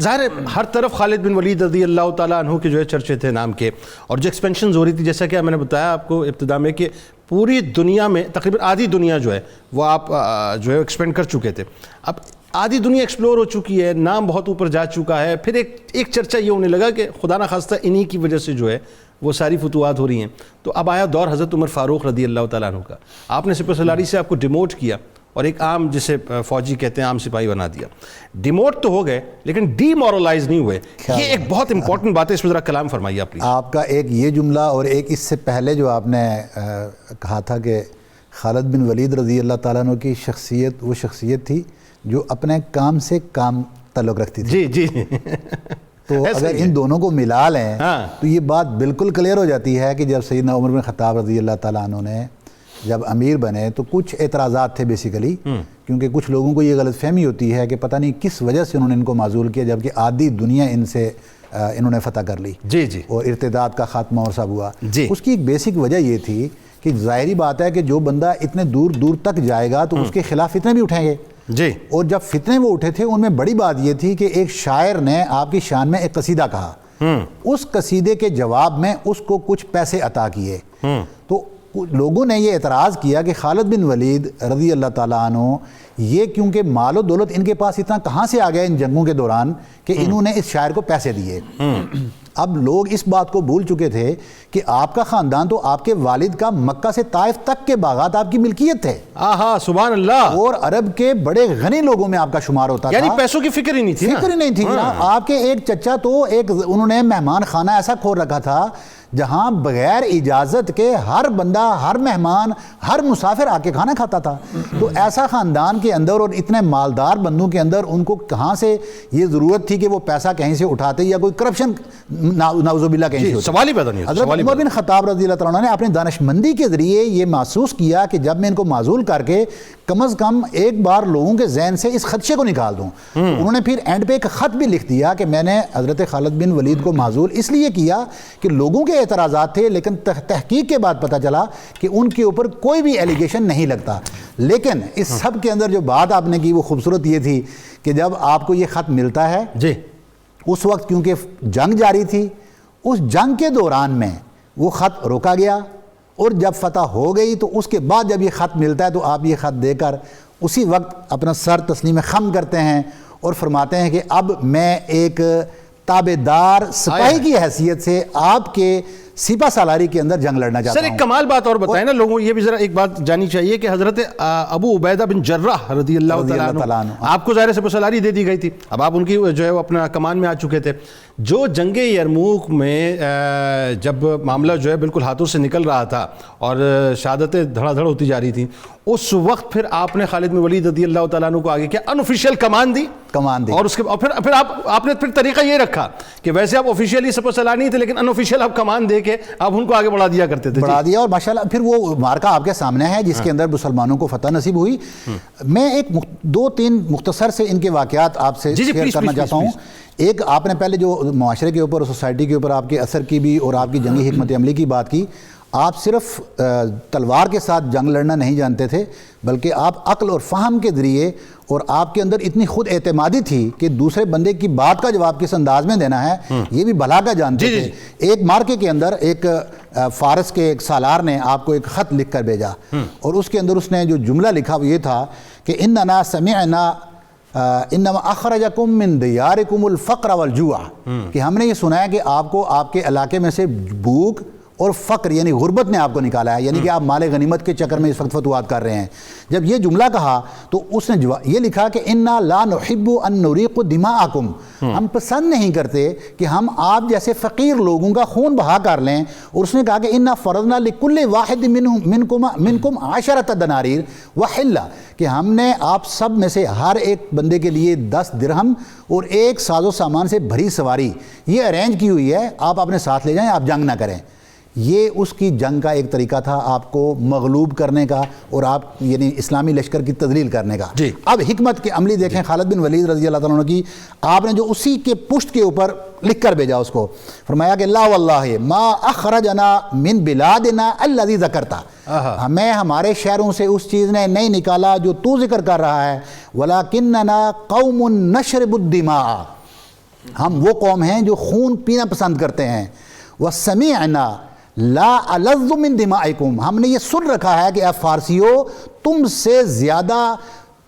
ظاہر ہے ہر طرف خالد بن ولید رضی اللہ تعالیٰ عنہ کے جو ہے چرچے تھے نام کے، اور جو ایکسپینشنز ہو رہی تھی، جیسا کہ میں نے بتایا آپ کو ابتدا میں کہ پوری دنیا میں تقریباً آدھی دنیا جو ہے وہ آپ جو ہے ایکسپینڈ کر چکے تھے. اب آدھی دنیا ایکسپلور ہو چکی ہے، نام بہت اوپر جا چکا ہے. پھر ایک چرچہ یہ ہونے لگا کہ خدا نخواستہ انہی کی وجہ سے جو ہے وہ ساری فتوحات ہو رہی ہیں. تو اب آیا دور حضرت عمر فاروق رضی اللہ تعالیٰ عنہ کا. آپ نے سپہ سالاری سے آپ کو ڈیموٹ کیا اور ایک عام جسے فوجی کہتے ہیں عام سپاہی بنا دیا. ڈیموٹ تو ہو گئے لیکن ڈی مورلائز نہیں ہوئے. یہ ایک بہت امپورٹنٹ بات ہے، اس میں ذرا کلام فرمائیے آپ پلیز. آپ کا ایک یہ جملہ اور ایک اس سے پہلے جو آپ نے کہا تھا کہ خالد بن ولید رضی اللہ تعالیٰ عنہ کی شخصیت وہ شخصیت تھی جو اپنے کام سے کام تعلق رکھتی تھی. جی تو اگر ان دونوں کو ملا لیں تو یہ بات بالکل کلیئر ہو جاتی ہے کہ جب سیدنا عمر بن خطاب رضی اللہ تعالیٰ عنہ نے جب امیر بنے تو کچھ اعتراضات تھے بیسیکلی، کیونکہ کچھ لوگوں کو یہ غلط فہمی ہوتی ہے کہ پتہ نہیں کس وجہ سے انہوں نے ان کو معزول کیا، جبکہ آدھی دنیا انہوں نے فتح کر لی اور ارتداد کا خاتمہ اور سب ہوا. اس کی ایک بیسک وجہ یہ تھی کہ ظاہری بات ہے کہ جو بندہ اتنے دور دور تک جائے گا تو اس کے خلاف فتنے بھی اٹھیں گے. اور جب فتنے وہ اٹھے تھے ان میں بڑی بات یہ تھی کہ ایک شاعر نے آپ کی شان میں ایک قصیدہ کہا، اس قصیدے کے جواب میں اس کو کچھ پیسے عطا کیے. تو لوگوں نے یہ اعتراض کیا کہ خالد بن ولید رضی اللہ تعالیٰ عنہ یہ کیونکہ مال و دولت ان کے پاس اتنا کہاں سے آ گیا ان جنگوں کے دوران کہ انہوں نے اس شاعر کو پیسے دیے. اب لوگ اس بات کو بھول چکے تھے کہ آپ کا خاندان تو آپ کے والد کا مکہ سے طائف تک کے باغات آپ کی ملکیت تھے. سبحان اللہ. اور عرب کے بڑے غنی لوگوں میں آپ کا شمار ہوتا تھا. یعنی پیسوں کی فکر ہی نہیں تھی. فکر ہی نہیں تھی. آپ کے ایک چچا تو انہوں نے مہمان خانہ ایسا کھول رکھا تھا جہاں بغیر اجازت کے ہر بندہ، ہر مہمان، ہر مسافر آ کے کھانا کھاتا تھا. تو ایسا خاندان کے اندر اور اتنے مالدار بندوں کے اندر ان کو کہاں سے یہ ضرورت تھی کہ وہ پیسہ کہیں سے اٹھاتے یا کوئی کرپشن نعوذ باللہ کہیں سے ہوتی. سوال ہی پیدا نہیں. حضرت عمر بن خطاب رضی اللہ تعالیٰ عنہ نے اپنے دانشمندی کے ذریعے یہ محسوس کیا کہ جب میں ان کو معزول کر کے کم از کم ایک بار لوگوں کے ذہن سے اس خدشے کو نکال دوں. انہوں نے پھر اینڈ پہ ایک خط بھی لکھ دیا کہ میں نے حضرت خالد بن ولید کو معزول اس لیے کیا کہ لوگوں کے اعتراضات تھے، لیکن تحقیق کے بعد پتہ چلا کہ ان کے اوپر کوئی بھی ایلیگیشن نہیں لگتا. لیکن اس سب کے اندر جو بات آپ نے کی وہ خوبصورت یہ تھی کہ جب آپ کو یہ خط ملتا ہے اس وقت کیونکہ جنگ جاری تھی، اس جنگ کے دوران میں وہ خط روکا گیا، اور جب فتح ہو گئی تو اس کے بعد جب یہ خط ملتا ہے تو آپ یہ خط دے کر اسی وقت اپنا سر تسلیم خم کرتے ہیں اور فرماتے ہیں کہ اب میں ایک تابعدار سپاہی کی حیثیت سے آپ کے سپہ سالاری کے اندر جنگ لڑنا چاہتا ہوں. سر ایک کمال بات اور بتائیں نا لوگوں، یہ بھی ذرا ایک بات جانی چاہیے کہ حضرت ابو عبیدہ بن جراح رضی اللہ تعالیٰ عنہ آپ کو ظاہر سپہ سالاری دے دی گئی تھی. اب آپ ان کی جو ہے وہ اپنا کمان میں آ چکے تھے. جو جنگ یرموک میں جب معاملہ جو ہے بالکل ہاتھوں سے نکل رہا تھا اور شہادتیں دھڑا دھڑ ہوتی جا رہی تھیں، اس وقت پھر آپ نے خالد بن ولید رضی اللہ تعالیٰ عنہ کو آگے کیا انوفیشیل کمان دی. اور اس کے پھر آپ نے پھر طریقہ یہ رکھا کہ ویسے آپ آفیشیلی سپہ سالار نہیں تھے لیکن انوفیشیل آپ کمان دے کے آپ ان کو آگے بڑھا دیا کرتے تھے. بڑھا دیا. اور ماشاءاللہ پھر وہ مارکا آپ کے سامنے ہے جس کے اندر مسلمانوں کو فتح نصیب ہوئی. میں ایک دو تین مختصر سے ان کے واقعات آپ سے شیئر کرنا چاہتا ہوں. ایک آپ نے پہلے جو معاشرے کے اوپر اور سوسائٹی کے اوپر آپ کے اثر کی بھی اور آپ کی جنگی حکمت عملی کی بات کی. آپ صرف تلوار کے ساتھ جنگ لڑنا نہیں جانتے تھے بلکہ آپ عقل اور فہم کے ذریعے، اور آپ کے اندر اتنی خود اعتمادی تھی کہ دوسرے بندے کی بات کا جواب کس انداز میں دینا ہے یہ بھی بھلا کا جانتے تھے. ایک مارکے کے اندر ایک فارس کے ایک سالار نے آپ کو ایک خط لکھ کر بھیجا اور اس کے اندر اس نے جو جملہ لکھا وہ یہ تھا کہ اننا سمعنا انما اخرجکم من دیارکم الفقر والجوع، کہ ہم نے یہ سنا ہے کہ آپ کو آپ کے علاقے میں سے بھوک اور فقر یعنی غربت نے آپ کو نکالا ہے، یعنی کہ آپ مال غنیمت کے چکر میں اس وقت فتوحات کر رہے ہیں. جب یہ جملہ کہا تو اس نے یہ لکھا کہ انا لا نحب ان نریق دماءکم، ہم پسند نہیں کرتے کہ ہم آپ جیسے فقیر لوگوں کا خون بہا کر لیں. اور اس نے کہا کہ انا فرضنا لکل واحد منکم 10 دنانیر وحلہ، کہ ہم نے آپ سب میں سے ہر ایک بندے کے لیے 10 درہم اور ایک ساز و سامان سے بھری سواری یہ ارینج کی ہوئی ہے، آپ اپنے ساتھ لے جائیں، آپ جنگ نہ کریں. یہ اس کی جنگ کا ایک طریقہ تھا آپ کو مغلوب کرنے کا اور آپ یعنی اسلامی لشکر کی تذلیل کرنے کا. اب حکمت کے عملی دیکھیں خالد بن ولید رضی اللہ تعالیٰ عنہ کی. آپ نے جو اسی کے پشت کے اوپر لکھ کر بھیجا اس کو، فرمایا کہ لا واللہ ما اخرجنا من بلادنا الذی ذکرتا، ہمیں ہمارے شہروں سے اس چیز نے نہیں نکالا جو تو ذکر کر رہا ہے، ولکننا قوم نشرب الدماء، ہم وہ قوم ہیں جو خون پینا پسند کرتے ہیں. وَسَمِعْنَا لَا أَلَذُّ مِن دِمَائِكُمْ, ہم نے یہ سن رکھا ہے کہ اے فارسیو تم سے زیادہ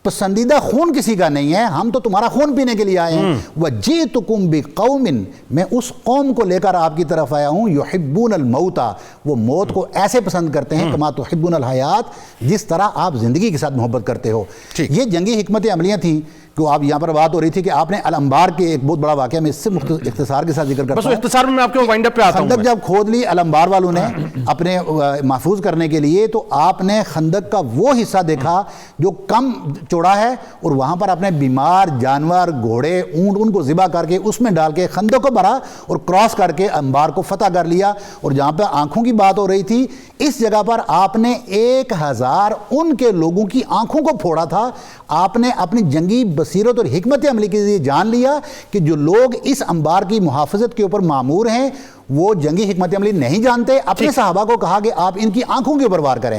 پسندیدہ خون کسی کا نہیں ہے, ہم تو تمہارا خون پینے کے لیے آئے ہیں. وَجِئْتُكُمْ بِقَوْمٍ, میں اس قوم کو لے کر آپ کی طرف آیا ہوں, يُحِبُّونَ الْمَوْتَ, وہ موت کو ایسے پسند کرتے ہیں كَمَا تُحِبُّونَ الْحَيَاةَ, جس طرح آپ زندگی کے ساتھ محبت کرتے ہو. یہ جنگی حکمت عملیاں تھیں. کہ آپ یہاں پر بات ہو رہی تھی کہ آپ نے الانبار کے ایک بہت بڑا واقعہ, میں اس سے اختصار کے ساتھ ذکر کرتا ہوں. بس اختصار میں آپ کے وائنڈ اپ پہ آتا ہوں. خندق جب کھود لی الانبار والوں نے اپنے محفوظ کرنے کے لیے, تو آپ نے خندق کا وہ حصہ دیکھا جو کم چوڑا ہے, اور وہاں پر اپنے بیمار جانور, گھوڑے, اونٹ, ان کو ذبح کر کے اس میں ڈال کے خندق کو بھرا اور کراس کر کے انبار کو فتح کر لیا. اور جہاں پہ آنکھوں کی بات ہو رہی تھی, اس جگہ پر آپ نے 1000 ان کے لوگوں کی آنکھوں کو پھوڑا تھا. آپ نے اپنی جنگی بصیرت اور حکمت عملی کے لیے جان لیا کہ جو لوگ اس انبار کی محافظت کے اوپر مامور ہیں وہ جنگی حکمت عملی نہیں جانتے. اپنے صحابہ کو کہا کہ آپ ان کی آنکھوں کے اوپر وار کریں.